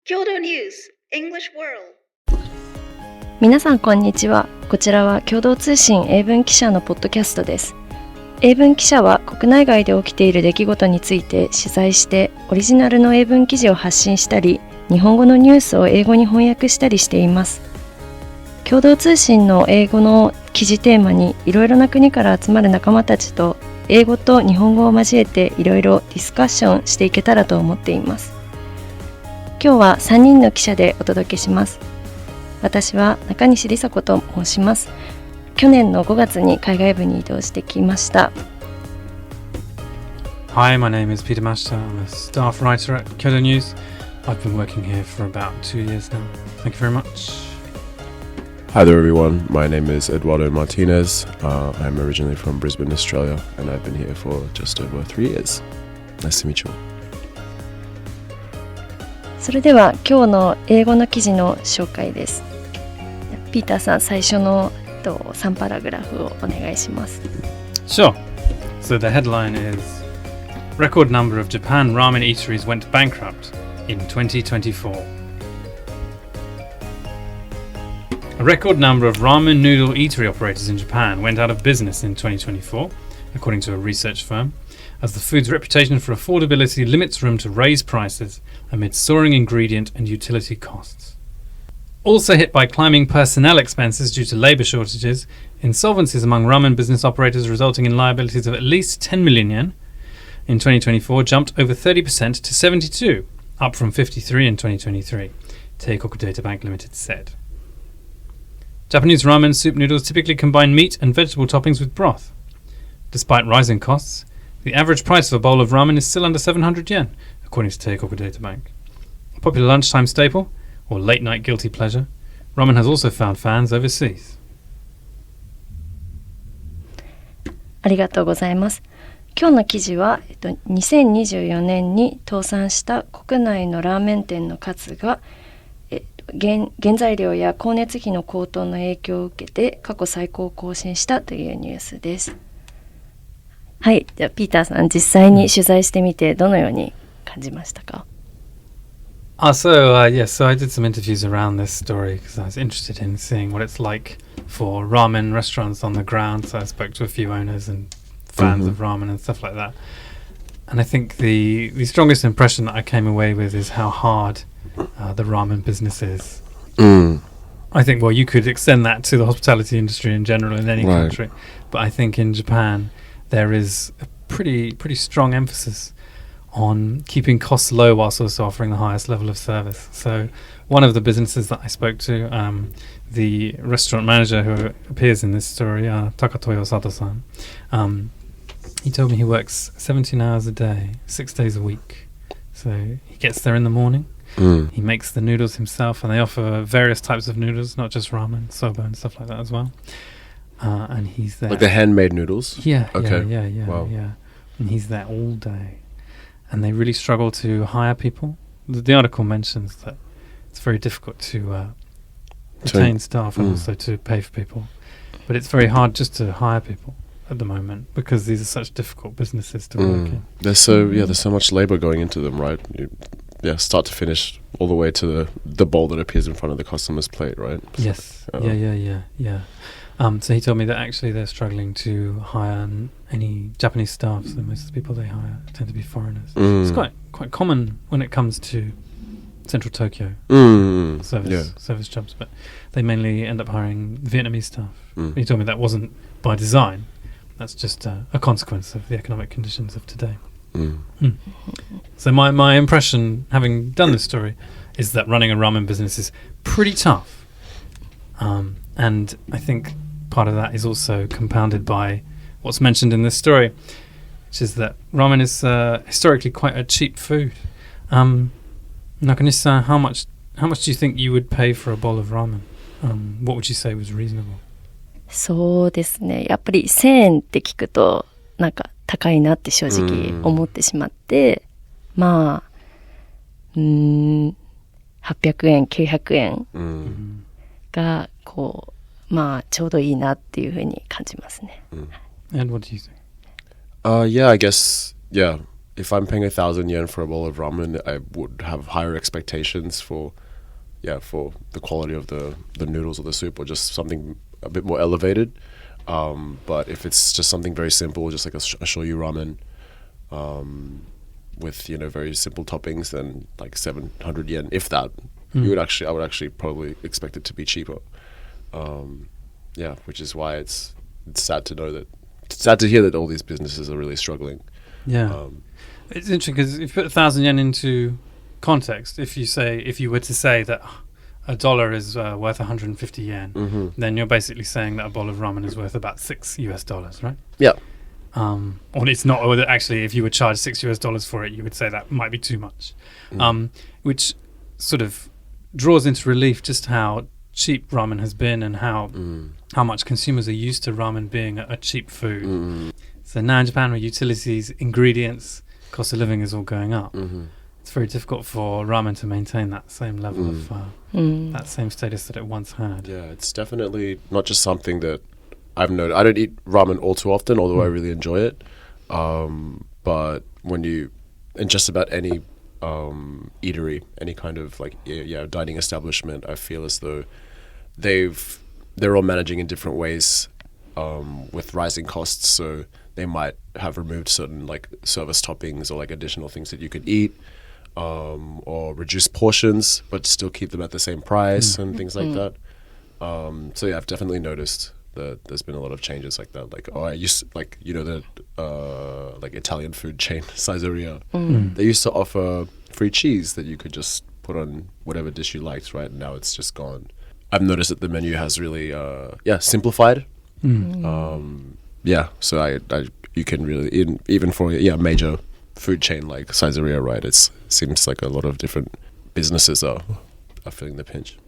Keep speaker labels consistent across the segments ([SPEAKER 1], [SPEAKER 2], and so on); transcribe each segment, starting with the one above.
[SPEAKER 1] 郷土ニュース English World。
[SPEAKER 2] 皆さんこんにちは。こちらは共同通信英文記者のポッドキャストです。英文記者は国内外で起きている出来事について取材してオリジナルの英文記事を発信したり、日本語のニュースを英語に翻訳したりしています。共同通信の英語の記事テーマにいろいろな国から集まる仲間たちと英語と日本語を交えていろいろディスカッションしていけたらと思っています。今日は3人の記者でお届けします。私は中西梨紗子と申します。去年の5月に海外部に移動してきました。
[SPEAKER 3] Hi, my name is Peter Mashta. I'm a staff writer at Kyodo News. I've been working here for about 2 years now. Thank you very much.
[SPEAKER 4] Hi there everyone, my name is Eduardo Martinez. I'm originally from Brisbane, Australia, and I've been here for just over 3 years. Nice to meet you all.
[SPEAKER 2] それでは今日の英語の記事の紹介です。ピーターさん、最初の3パラグラフをお願いします。
[SPEAKER 3] Sure. So the headline is Record number of Japan ramen eateries went bankrupt in 2024. A record number of ramen noodle eatery operators in Japan went out of business in 2024, according to a research firm, as the food's reputation for affordability limits room to raise prices amid soaring ingredient and utility costs. Also hit by climbing personnel expenses due to labour shortages, insolvencies among ramen business operators resulting in liabilities of at least 10 million yen in 2024 jumped over 30% to 72, up from 53 in 2023, Teikoku Data Bank Limited said. Japanese ramen soup noodles typically combine meat and vegetable toppings with broth. Despite rising costs, the average price of a bowl of ramen is still under 700 yen, according to Teikoku Data Bank. A popular lunchtime staple, or late-night guilty pleasure, ramen has also found fans overseas.
[SPEAKER 2] ありがとうございます。今日の記事は、2024年に倒産した国内のラーメン店の数が、原材料や光熱費の高騰の影響を受けて過去最高を更新したというニュースです。はい、じゃあピーターさん、実際に取材してみてどのように感じましたか
[SPEAKER 3] So I did some interviews around this story because I was interested in seeing what it's like for ramen restaurants on the ground. So I spoke to a few owners and fans of ramen and stuff like that. And I think the strongest impression that I came away with is how hard the ramen business is. I think, well, you could extend that to the hospitality industry in general in any country. But I think in Japan, there is a pretty strong emphasis on keeping costs low whilst also offering the highest level of service. So one of the businesses that I spoke to, the restaurant manager who appears in this story, Takatoyo Sato-san, he told me he works 17 hours a day, 6 days a week. So he gets there in the morning, he makes the noodles himself, and they offer various types of noodles, not just ramen, soba and stuff like that as well. And he's there.
[SPEAKER 4] Like the handmade noodles?
[SPEAKER 3] Yeah.
[SPEAKER 4] Okay.
[SPEAKER 3] Yeah.
[SPEAKER 4] Wow.
[SPEAKER 3] Yeah. And he's there all day. And they really struggle to hire people. The article mentions that it's very difficult to retain staff and also to pay for people. But it's very hard just to hire people at the moment because these are such difficult businesses to work in.
[SPEAKER 4] There's so much labor going into them, right? Start to finish, all the way to the bowl that appears in front of the customer's plate, right?
[SPEAKER 3] Yes. Yeah. So he told me that actually they're struggling to hire any Japanese staff. So most of the people they hire tend to be foreigners. It's quite common when it comes to central Tokyo service jobs, but they mainly end up hiring Vietnamese staff. He told me that wasn't by design. That's just a consequence of the economic conditions of today. So my impression, having done this story, is that running a ramen business is pretty tough. And I think part of that is also compounded by what's mentioned in this story, which is that ramen is historically quite a cheap food. Nakanishi-san, how much do you think you would pay for a bowl of ramen? What would you say was reasonable?
[SPEAKER 2] そうですね。やっぱり1000円って聞くとなんか高いなって正直思ってしまって、まあ、800円、900円がこう、まあちょうどいいなっていうふうに感じますね。
[SPEAKER 3] And what do you think?
[SPEAKER 4] I guess, if I'm paying 1,000 yen for a bowl of ramen, I would have higher expectations for the quality of the noodles or the soup, or just something a bit more elevated. But if it's just something very simple, just like a shoyu ramen, with very simple toppings, then like 700 yen, if that, I would actually probably expect it to be cheaper. Which is why it's sad to hear that all these businesses are really struggling.
[SPEAKER 3] Yeah. It's interesting because if you put 1,000 yen into context, if you were to say that $1 is worth 150 yen, then you're basically saying that a bowl of ramen is worth about $6, right?
[SPEAKER 4] Yeah.
[SPEAKER 3] Or it's not, or that actually if you would charge $6 for it, you would say that might be too much. Which sort of draws into relief just how cheap ramen has been, and how much consumers are used to ramen being a cheap food. So now in Japan, where utilities, ingredients, cost of living is all going up, it's very difficult for ramen to maintain that same level of that same status that it once had.
[SPEAKER 4] Yeah, it's definitely not just something that I've noticed. I don't eat ramen all too often, although I really enjoy it. But when you, in just about any eatery, any kind of dining establishment, I feel as though they're all managing in different ways with rising costs. So they might have removed certain service toppings or additional things that you could eat, or reduce portions but still keep them at the same price and things like that. So yeah, I've definitely noticed that there's been a lot of changes like that. I used the Italian food chain Saizeriya. They used to offer free cheese that you could just put on whatever dish you liked, right? And now it's just gone. I've noticed that the menu has really simplified. So you can really, even for a major food chain like Saizeriya, right? It seems like a lot of different businesses are feeling the pinch.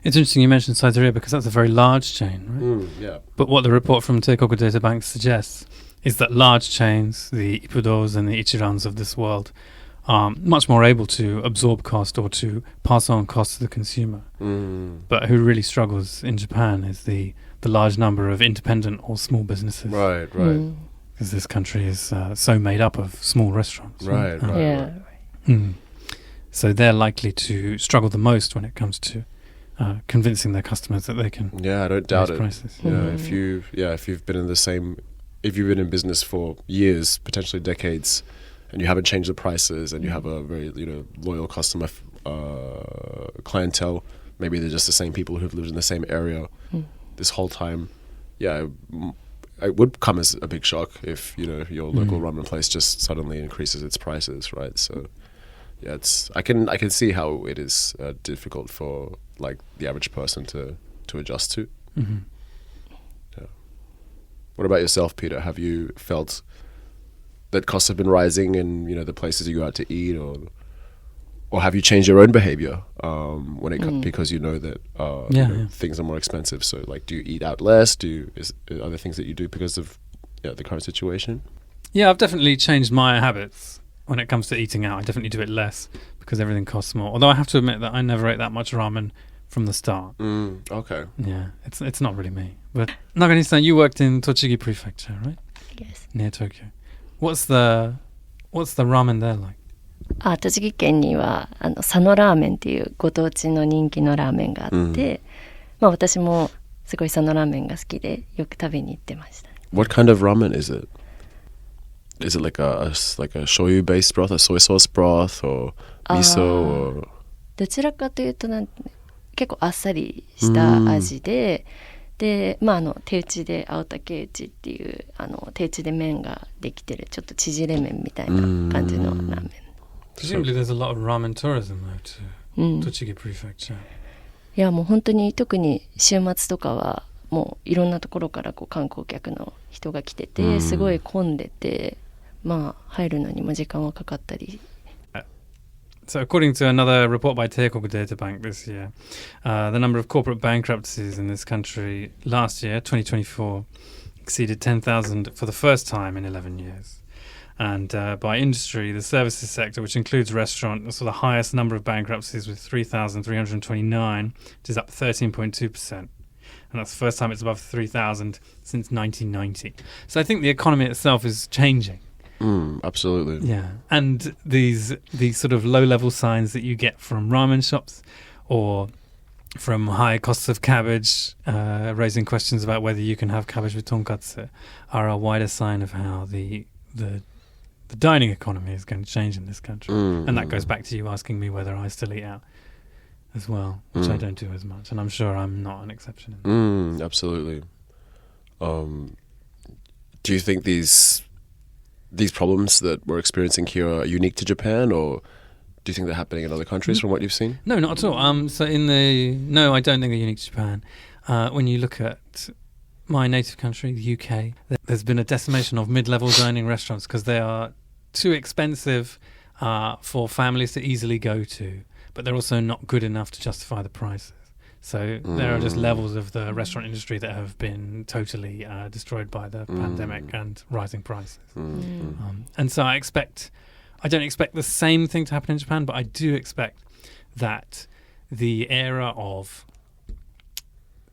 [SPEAKER 3] It's interesting you mentioned Saizeriya because that's a very large chain, right?
[SPEAKER 4] Yeah.
[SPEAKER 3] But what the report from Teikoku Data Bank suggests is that large chains, the Ippudos and the Ichirans of this world, are much more able to absorb cost or to pass on cost to the consumer. But who really struggles in Japan is the large number of independent or small businesses.
[SPEAKER 4] Right.
[SPEAKER 3] Because this country is so made up of small restaurants.
[SPEAKER 4] Right.
[SPEAKER 3] So they're likely to struggle the most when it comes to convincing their customers that they can.
[SPEAKER 4] Yeah, I don't doubt it.
[SPEAKER 3] Prices.
[SPEAKER 4] If you've been if you've been in business for years, potentially decades, and you haven't changed the prices, and you have a very loyal customer clientele, maybe they're just the same people who've lived in the same area this whole time. Yeah, it would come as a big shock if your local ramen place just suddenly increases its prices, right? So yeah, I can see how it is difficult for the average person to adjust to. Yeah. What about yourself, Peter? Have you felt that costs have been rising in the places you go out to eat, or have you changed your own behavior when it comes, because that things are more expensive? So do you eat out less? Are there things that you do because of the current situation?
[SPEAKER 3] Yeah, I've definitely changed my habits when it comes to eating out. I definitely do it less because everything costs more. Although I have to admit that I never ate that much ramen from the start.
[SPEAKER 4] Okay.
[SPEAKER 3] Yeah, it's not really me. But Nakanishi-san, you worked in Tochigi Prefecture, right?
[SPEAKER 2] Yes.
[SPEAKER 3] Near Tokyo. What's the ramen there like?
[SPEAKER 2] 栃木県には佐野ラーメンっていうご当地の人気のラーメンがあって、私もすごい佐野ラーメンが好きでよく食べに行ってました。
[SPEAKER 4] What kind of ramen is it? Is it like a shoyu based broth, a soy sauce broth, or miso, or?
[SPEAKER 2] どちらかというと結構あっさりした味で、で手打ちで青竹打ちっていう手打ちで麺ができてるちょっと縮れ麺みたいな感じのラーメン。
[SPEAKER 3] Presumably there's a lot of ramen tourism though to Tochigi Prefecture.
[SPEAKER 2] いやもう本当に特に週末とかはもういろんなところから観光客の人が来ててすごい混んでて入るのにも時間はかかったり。
[SPEAKER 3] So according to another report by Teikoku Data Bank this year, the number of corporate bankruptcies in this country last year, 2024, exceeded 10,000 for the first time in 11 years. And by industry, the services sector, which includes restaurants, saw the highest number of bankruptcies with 3,329, which is up 13.2%. And that's the first time it's above 3,000 since 1990. So I think the economy itself is changing.
[SPEAKER 4] Absolutely.
[SPEAKER 3] Yeah, and these sort of low-level signs that you get from ramen shops or from high costs of cabbage, raising questions about whether you can have cabbage with tonkatsu, are a wider sign of how the dining economy is going to change in this country. And that goes back to you asking me whether I still eat out as well, which I don't do as much, and I'm sure I'm not an exception.
[SPEAKER 4] Absolutely. Do you think these problems that we're experiencing here are unique to Japan, or do you think they're happening in other countries from what you've seen?
[SPEAKER 3] No, not at all. No, I don't think they're unique to Japan. When you look at my native country, the UK, there's been a decimation of mid-level dining restaurants because they are too expensive for families to easily go to, but they're also not good enough to justify the prices. So there are just levels of the restaurant industry that have been totally destroyed by the pandemic and rising prices. And so I don't expect the same thing to happen in Japan, but I do expect that the era of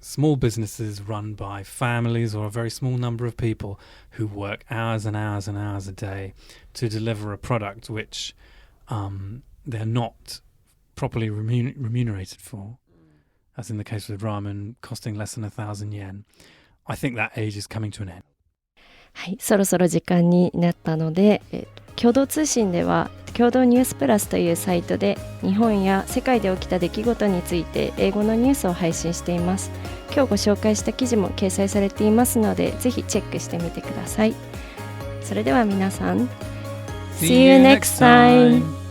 [SPEAKER 3] small businesses run by families or a very small number of people who work hours and hours and hours a day to deliver a product which they're not properly remunerated for, as in the case with ramen costing less than 1,000 yen. I think that age is coming to an end.
[SPEAKER 2] はい、そろそろ時間になったので、共同通信では共同ニュースプラスというサイトで日本や世界で起きた出来事について英語のニュースを配信しています。今日ご紹介した記事も掲載されていますので、ぜひチェックしてみてください。それでは皆さん、See you next time!